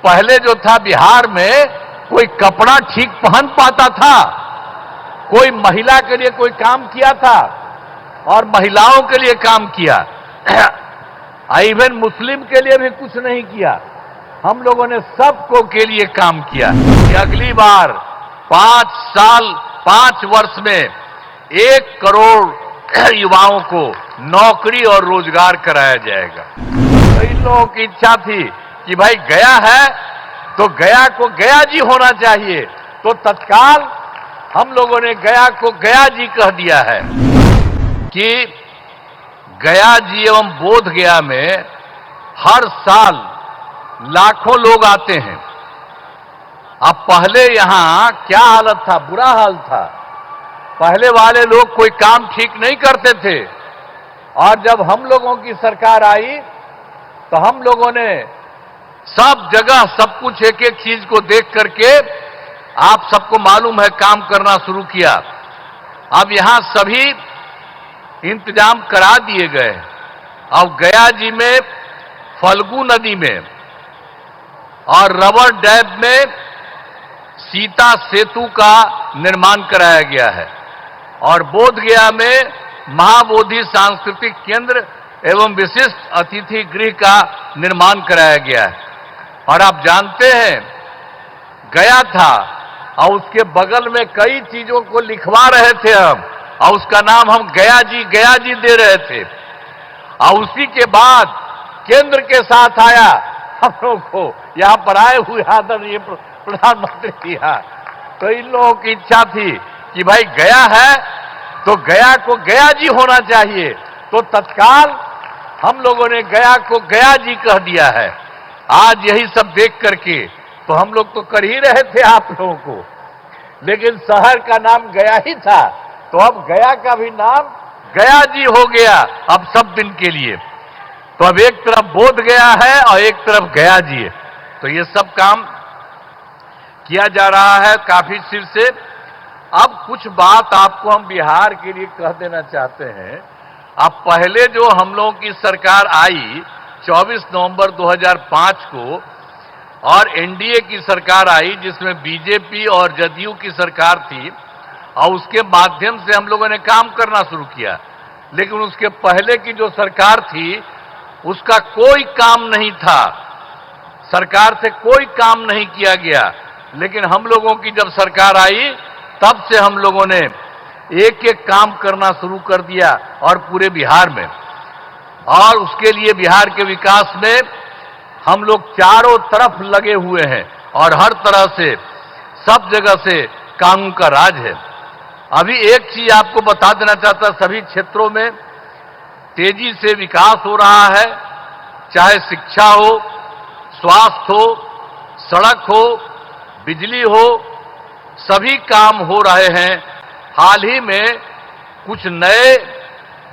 पहले जो था बिहार में कोई कपड़ा ठीक पहन पाता था, कोई महिला के लिए कोई काम किया था और महिलाओं के लिए काम किया, इवन मुस्लिम के लिए भी कुछ नहीं किया। हम लोगों ने सबको के लिए काम किया कि अगली बार 5 वर्ष में 1 करोड़ युवाओं को नौकरी और रोजगार कराया जाएगा। तो इन लोगों की इच्छा थी कि भाई गया है तो गया को गया जी होना चाहिए, तो तत्काल हम लोगों ने गया को गया जी कह दिया है कि गया जी एवं बोध गया में हर साल लाखों लोग आते हैं। अब पहले यहां क्या हालत था, बुरा हाल था। पहले वाले लोग कोई काम ठीक नहीं करते थे और जब हम लोगों की सरकार आई तो हम लोगों ने सब जगह सब कुछ एक एक चीज को देख करके, आप सबको मालूम है, काम करना शुरू किया। अब यहां सभी इंतजाम करा दिए गए। अब गया जी में फल्गु नदी में और रबर डैम में सीता सेतु का निर्माण कराया गया है और बोध गया में महाबोधि सांस्कृतिक केंद्र एवं विशिष्ट अतिथि गृह का निर्माण कराया गया है। और आप जानते हैं, गया था और उसके बगल में कई चीजों को लिखवा रहे थे हम, और उसका नाम हम गया जी दे रहे थे। और उसी के बाद केंद्र के साथ आया हम लोग को यहां पर आए हुए आदरणीय प्रधानमंत्री यहाँ। तो इन लोगों की इच्छा थी कि भाई गया है तो गया को गया जी होना चाहिए, तो तत्काल हम लोगों ने गया को गया जी कह दिया है। आज यही सब देख करके तो हम लोग तो कर ही रहे थे आप लोगों को, लेकिन शहर का नाम गया ही था, तो अब गया का भी नाम गया जी हो गया अब सब दिन के लिए। तो अब एक तरफ बोध गया है और एक तरफ गया जी है। तो ये सब काम किया जा रहा है काफी सिर से। अब कुछ बात आपको हम बिहार के लिए कह देना चाहते हैं। अब पहले जो हम लोगों की सरकार आई 24 नवंबर 2005 को, और एनडीए की सरकार आई जिसमें बीजेपी और जदयू की सरकार थी, और उसके माध्यम से हम लोगों ने काम करना शुरू किया। लेकिन उसके पहले की जो सरकार थी उसका कोई काम नहीं था, सरकार से कोई काम नहीं किया गया। लेकिन हम लोगों की जब सरकार आई तब से हम लोगों ने एक एक काम करना शुरू कर दिया और पूरे बिहार में, और उसके लिए बिहार के विकास में हम लोग चारों तरफ लगे हुए हैं और हर तरह से सब जगह से कानून का राज है। अभी एक चीज आपको बता देना चाहता, सभी क्षेत्रों में तेजी से विकास हो रहा है, चाहे शिक्षा हो, स्वास्थ्य हो, सड़क हो, बिजली हो, सभी काम हो रहे हैं। हाल ही में कुछ नए,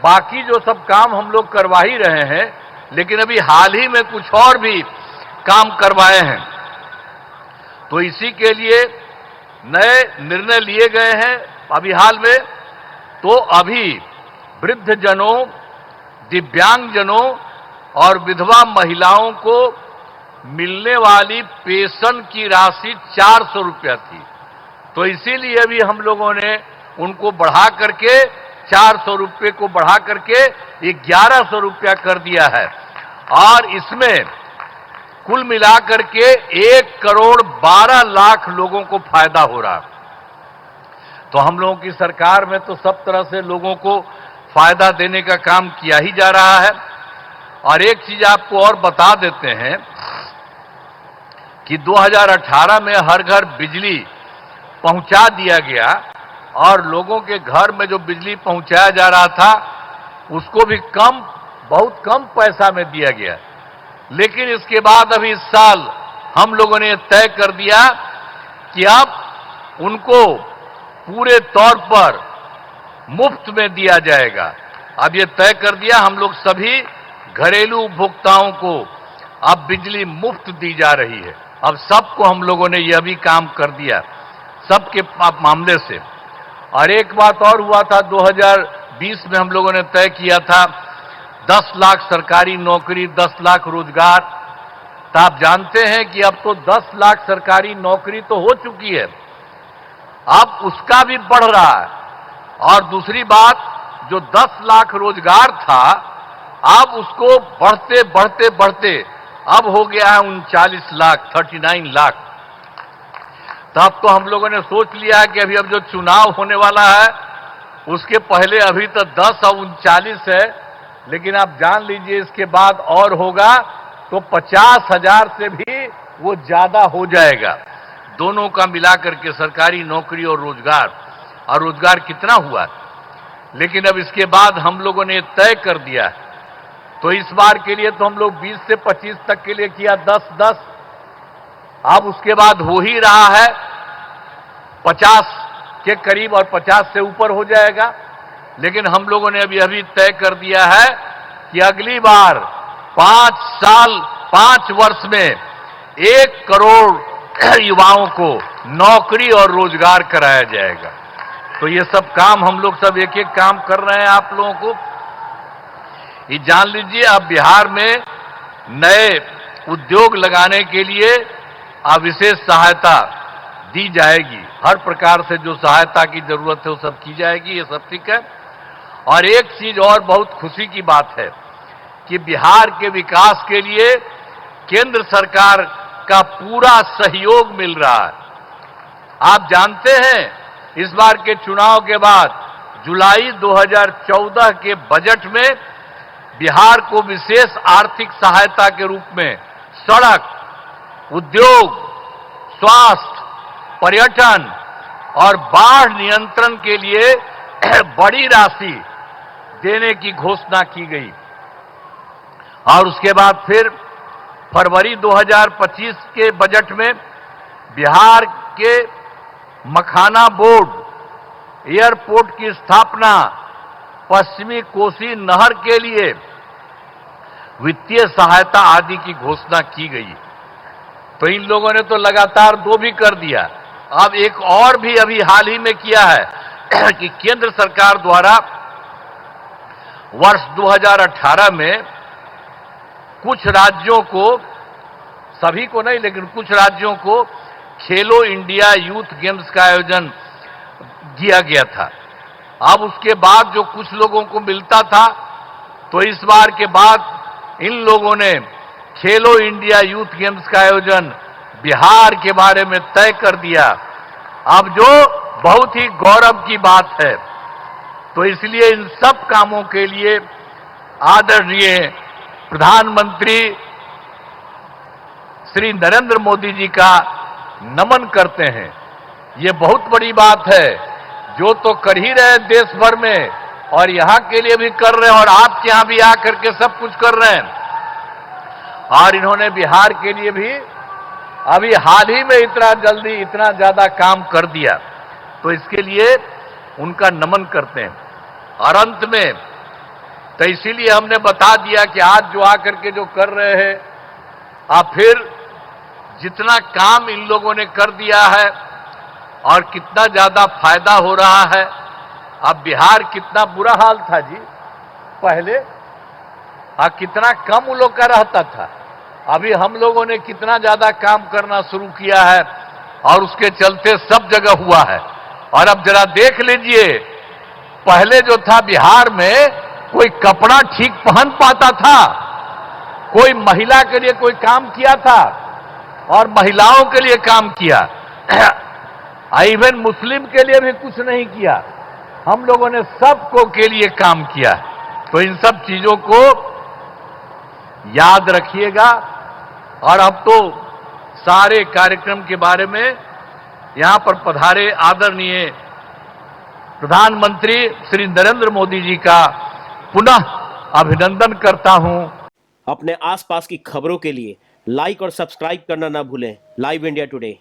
बाकी जो सब काम हम लोग करवा ही रहे हैं, लेकिन अभी हाल ही में कुछ और भी काम करवाए हैं। तो इसी के लिए नए निर्णय लिए गए हैं अभी हाल में। तो अभी वृद्धजनों, दिव्यांगजनों और विधवा महिलाओं को मिलने वाली पेंशन की राशि 400 रुपया थी, तो इसीलिए अभी हम लोगों ने उनको बढ़ा करके 400 रुपये को बढ़ा करके 1100 रुपया कर दिया है। और इसमें कुल मिलाकर के 1 करोड़ 12 लाख लोगों को फायदा हो रहा। तो हम लोगों की सरकार में तो सब तरह से लोगों को फायदा देने का काम किया ही जा रहा है। और एक चीज आपको और बता देते हैं कि 2018 में हर घर बिजली पहुंचा दिया गया, और लोगों के घर में जो बिजली पहुंचाया जा रहा था उसको भी बहुत कम पैसा में दिया गया। लेकिन इसके बाद अभी इस साल हम लोगों ने तय कर दिया कि अब उनको पूरे तौर पर मुफ्त में दिया जाएगा। अब ये तय कर दिया, हम लोग सभी घरेलू उपभोक्ताओं को अब बिजली मुफ्त दी जा रही है। अब सबको हम लोगों ने यह भी काम कर दिया, सबके मामले से। और एक बात और हुआ था, 2020 में हम लोगों ने तय किया था 10 लाख सरकारी नौकरी, 10 लाख रोजगार, तो आप जानते हैं कि अब तो 10 लाख सरकारी नौकरी तो हो चुकी है, अब उसका भी बढ़ रहा है। और दूसरी बात, जो 10 लाख रोजगार था, अब उसको बढ़ते बढ़ते बढ़ते अब हो गया है 39 लाख, 39 लाख। तो अब तो हम लोगों ने सोच लिया है कि अभी अब जो चुनाव होने वाला है उसके पहले अभी तो 10 और 39 है, लेकिन आप जान लीजिए इसके बाद और होगा तो 50,000 से भी वो ज्यादा हो जाएगा, दोनों का मिलाकर के, सरकारी नौकरी और रोजगार कितना हुआ। लेकिन अब इसके बाद हम लोगों ने तय कर दिया है, तो इस बार के लिए तो हम लोग 20 से 25 तक के लिए किया 10-10, अब उसके बाद हो ही रहा है 50 के करीब और 50 से ऊपर हो जाएगा। लेकिन हम लोगों ने अभी तय कर दिया है कि अगली बार 5 वर्ष में 1 करोड़ युवाओं को नौकरी और रोजगार कराया जाएगा। तो ये सब काम हम लोग सब एक एक काम कर रहे हैं। आप लोगों को ये जान लीजिए, अब बिहार में नए उद्योग लगाने के लिए अब विशेष सहायता दी जाएगी, हर प्रकार से जो सहायता की जरूरत है वो सब की जाएगी, ये सब ठीक है। और एक चीज और बहुत खुशी की बात है कि बिहार के विकास के लिए केंद्र सरकार का पूरा सहयोग मिल रहा है। आप जानते हैं, इस बार के चुनाव के बाद जुलाई 2014 के बजट में बिहार को विशेष आर्थिक सहायता के रूप में सड़क, उद्योग, स्वास्थ्य, पर्यटन और बाढ़ नियंत्रण के लिए बड़ी राशि देने की घोषणा की गई। और उसके बाद फिर फरवरी 2025 के बजट में बिहार के मखाना बोर्ड, एयरपोर्ट की स्थापना, पश्चिमी कोसी नहर के लिए वित्तीय सहायता आदि की घोषणा की गई। तो इन लोगों ने तो लगातार 2 भी कर दिया। अब एक और भी अभी हाल ही में किया है कि केंद्र सरकार द्वारा वर्ष 2018 में कुछ राज्यों को, सभी को नहीं लेकिन कुछ राज्यों को, खेलो इंडिया यूथ गेम्स का आयोजन किया गया था। अब उसके बाद जो कुछ लोगों को मिलता था, तो इस बार के बाद इन लोगों ने खेलो इंडिया यूथ गेम्स का आयोजन बिहार के बारे में तय कर दिया, अब जो बहुत ही गौरव की बात है। तो इसलिए इन सब कामों के लिए आदरणीय प्रधानमंत्री श्री नरेंद्र मोदी जी का नमन करते हैं। ये बहुत बड़ी बात है, जो तो कर ही रहे देश भर में और यहां के लिए भी कर रहे हैं और आपके यहां भी आकर के सब कुछ कर रहे हैं। और इन्होंने बिहार के लिए भी अभी हाल ही में इतना जल्दी इतना ज्यादा काम कर दिया, तो इसके लिए उनका नमन करते हैं। और अंत में तो इसीलिए हमने बता दिया कि आज जो आकर के जो कर रहे हैं, आप फिर जितना काम इन लोगों ने कर दिया है और कितना ज्यादा फायदा हो रहा है। अब बिहार कितना बुरा हाल था जी पहले, कितना कम उन लोग का रहता था, अभी हम लोगों ने कितना ज्यादा काम करना शुरू किया है और उसके चलते सब जगह हुआ है। और अब जरा देख लीजिए, पहले जो था बिहार में कोई कपड़ा ठीक पहन पाता था, कोई महिला के लिए कोई काम किया था और महिलाओं के लिए काम किया, इवन मुस्लिम के लिए भी कुछ नहीं किया, हम लोगों ने सबको के लिए काम किया। तो इन सब चीजों को याद रखिएगा। और अब तो सारे कार्यक्रम के बारे में यहां पर पधारे आदरणीय प्रधानमंत्री श्री नरेंद्र मोदी जी का पुनः अभिनंदन करता हूं। अपने आसपास की खबरों के लिए लाइक और सब्सक्राइब करना ना भूलें। Live India today.